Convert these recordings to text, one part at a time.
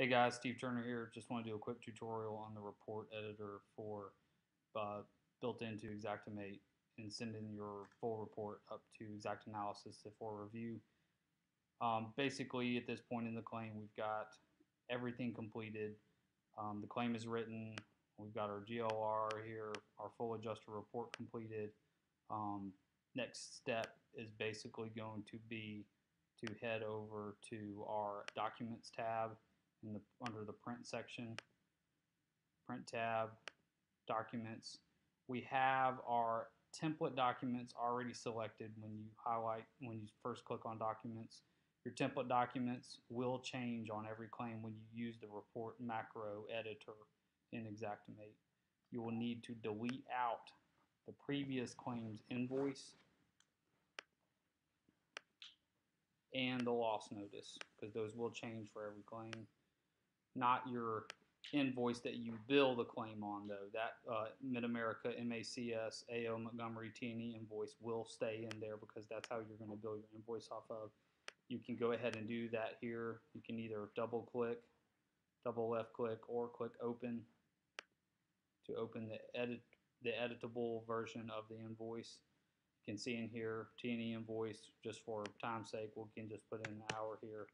Hey guys, Steve Turner here. Just want to do a quick tutorial on the report editor for uh, built into Xactimate and sending your full report up to Exact Analysis for review. Basically, at this point in the claim, we've got everything completed. The claim is written. We've got our GLR here, our full adjuster report completed. Next step is basically going to be to head over to our Documents tab under the Print section. Print tab, Documents. We have our template documents already selected when you first click on Documents. Your template documents will change on every claim when you use the report macro editor in Xactimate. You will need to delete out the previous claim's invoice and the loss notice, because those will change for every claim. Not your invoice that you bill the claim on, though. That Midamerica, MACS, AO Montgomery, T&E invoice will stay in there because that's how you're going to bill your invoice off of. You can go ahead and do that here. You can either double left click, or click open to open the editable version of the invoice. You can see in here T&E invoice. Just for time's sake, we can just put in an hour here.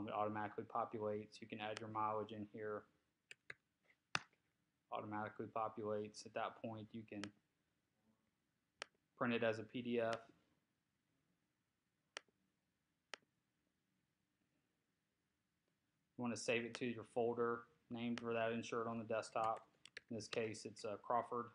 It automatically populates. You can add your mileage in here. Automatically populates. At that point, you can print it as a PDF. You want to save it to your folder named for that insured on the desktop. In this case, it's Crawford.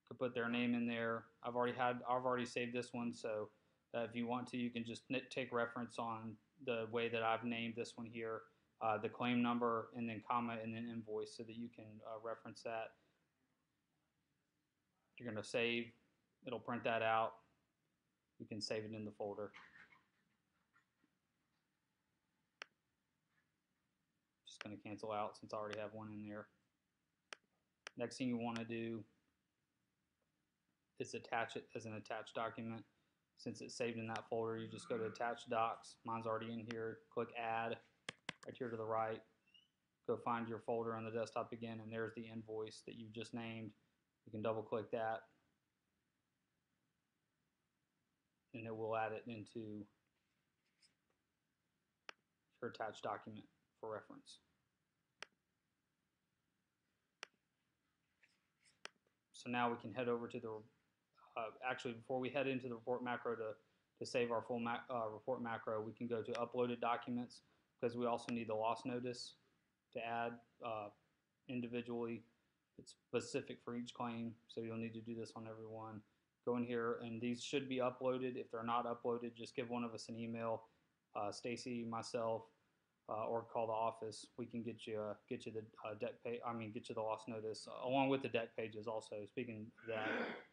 Could put their name in there. I've already saved this one, so if you want to, you can just take reference on the way that I've named this one here, the claim number, and then comma, and then invoice, so that you can reference that. You're going to save. It'll print that out. You can save it in the folder. Just going to cancel out since I already have one in there. Next thing you want to do is attach it as an attached document. Since it's saved in that folder, you just go to Attached Docs. Mine's already in here. Click Add right here to the right. Go find your folder on the desktop again, and there's the invoice that you just named. You can double click that, and it will add it into your attached document for reference. So now we can head over to the actually, before we head into the report macro to save our full report macro, we can go to uploaded documents, because we also need the loss notice to add individually. It's specific for each claim, so you'll need to do this on every one. Go in here, and these should be uploaded. If they're not uploaded, just give one of us an email, Stacy, myself, or call the office. We can get you the deck page. Get you the loss notice along with the deck pages. Also, speaking of that,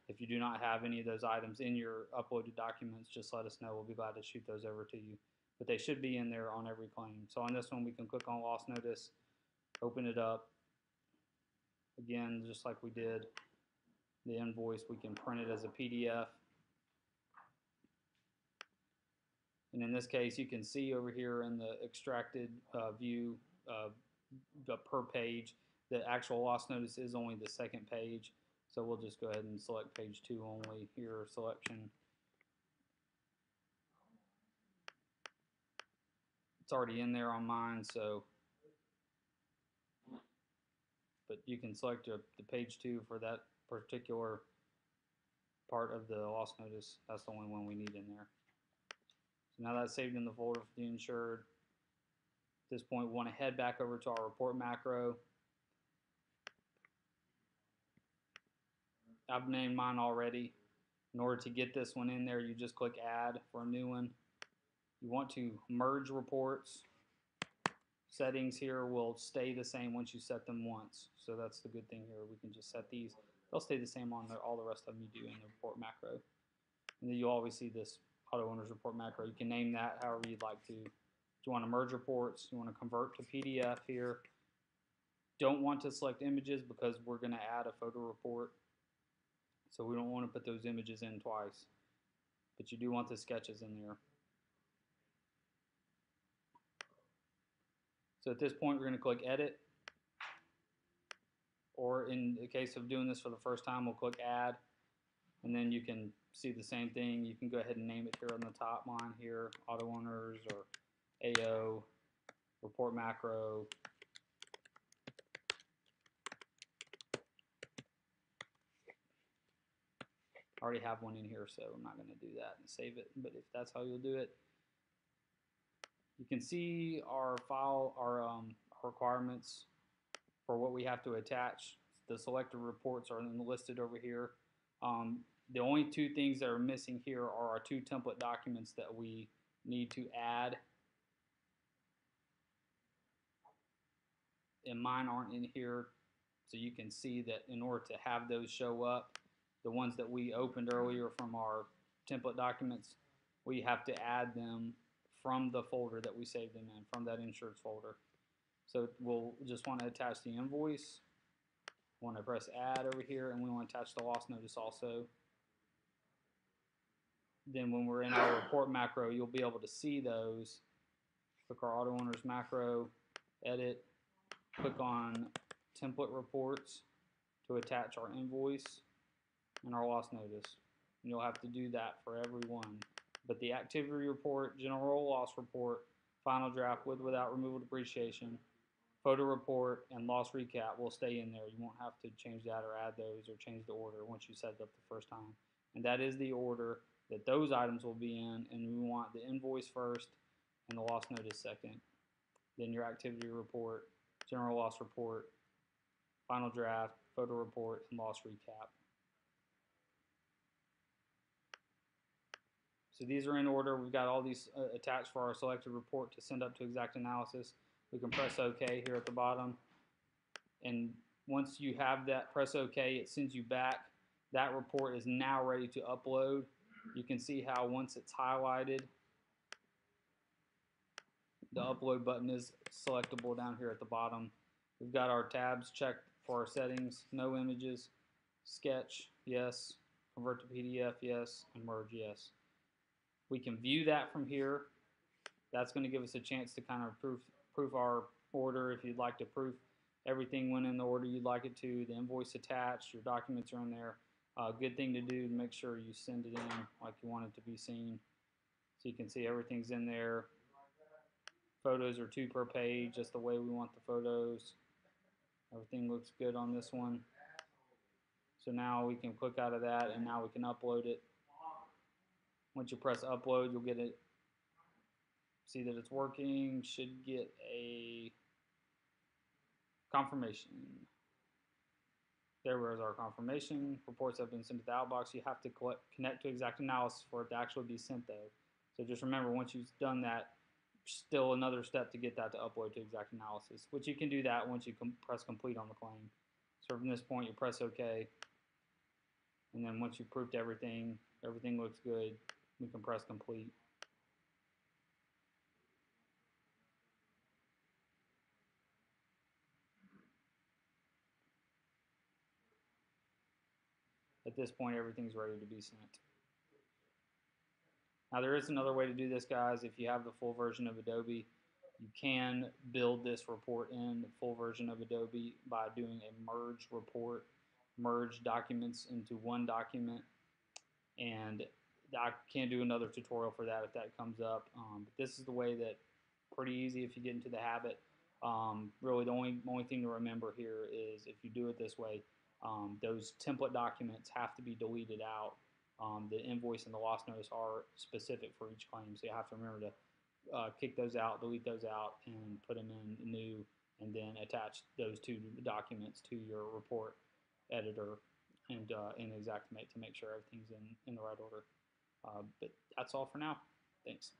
if you do not have any of those items in your uploaded documents, just let us know. We'll be glad to shoot those over to you. But they should be in there on every claim. So on this one, we can click on loss notice, open it up. Again, just like we did the invoice, we can print it as a PDF. And in this case, you can see over here in the extracted view per page, the actual loss notice is only the second page. So we'll just go ahead and select page 2 only here, selection. It's already in there on mine, so, but you can select the page 2 for that particular part of the loss notice. That's the only one we need in there. So now that's saved in the folder for the insured. At this point, we want to head back over to our report macro. I've named mine already. In order to get this one in there, you just click Add for a new one. You want to merge reports. Settings here will stay the same once you set them once. So that's the good thing here. We can just set these. They'll stay the same on all the rest of them you do in the report macro. And then you'll always see this auto owner's report macro. You can name that however you'd like to. If you want to merge reports, you want to convert to PDF here. Don't want to select images because we're going to add a photo report. So we don't want to put those images in twice. But you do want the sketches in there. So at this point, we're going to click Edit, or in the case of doing this for the first time, we'll click Add, and then you can see the same thing. You can go ahead and name it here on the top line here, Auto Owners or AO, Report Macro. I already have one in here, so I'm not going to do that and save it, but if that's how you'll do it. You can see our file, our requirements for what we have to attach. The selected reports are listed over here. The only two things that are missing here are our two template documents that we need to add. And mine aren't in here, so you can see that in order to have those show up, the ones that we opened earlier from our template documents, we have to add them from the folder that we saved them in, from that insurance folder. So we'll just want to attach the invoice. We want to press add over here, and we want to attach the loss notice also. Then when we're in our report macro, you'll be able to see those. Click our auto owners macro, edit, click on template reports to attach our invoice and our loss notice. And you'll have to do that for every one. But the activity report, general loss report, final draft with without removal depreciation, photo report, and loss recap will stay in there. You won't have to change that or add those or change the order once you set it up the first time. And that is the order that those items will be in, and we want the invoice first and the loss notice second. Then your activity report, general loss report, final draft, photo report, and loss recap. So these are in order. We've got all these attached for our selected report to send up to exact analysis. We can press OK here at the bottom. And once you have that, press OK, it sends you back. That report is now ready to upload. You can see how once it's highlighted, the upload button is selectable down here at the bottom. We've got our tabs checked for our settings, no images, sketch, yes, convert to PDF, yes, and merge, yes. We can view that from here. That's going to give us a chance to kind of proof our order if you'd like to proof everything went in the order you'd like it to, the invoice attached, your documents are in there. Good thing to do to make sure you send it in like you want it to be seen. So you can see everything's in there. Photos are 2 per page, just the way we want the photos. Everything looks good on this one. So now we can click out of that and now we can upload it. Once you press upload, you'll get it. See that it's working, should get a confirmation. There was our confirmation. Reports have been sent to the outbox. You have to connect to exact analysis for it to actually be sent though. So just remember, once you've done that, still another step to get that to upload to exact analysis, which you can do that once you press complete on the claim. So from this point, you press OK. And then once you've proofed everything, everything looks good, we can press complete. At this point, everything's ready to be sent. Now there is another way to do this, guys. If you have the full version of Adobe, you can build this report in the full version of Adobe by doing a merge report, merge documents into one document. And I can do another tutorial for that if that comes up. But this is the way that, pretty easy if you get into the habit. Really the only thing to remember here is if you do it this way, those template documents have to be deleted out. The invoice and the loss notice are specific for each claim, so you have to remember to kick those out, delete those out, and put them in new, and then attach those 2 documents to your report editor and in Xactimate to make sure everything's in the right order. But that's all for now. Thanks.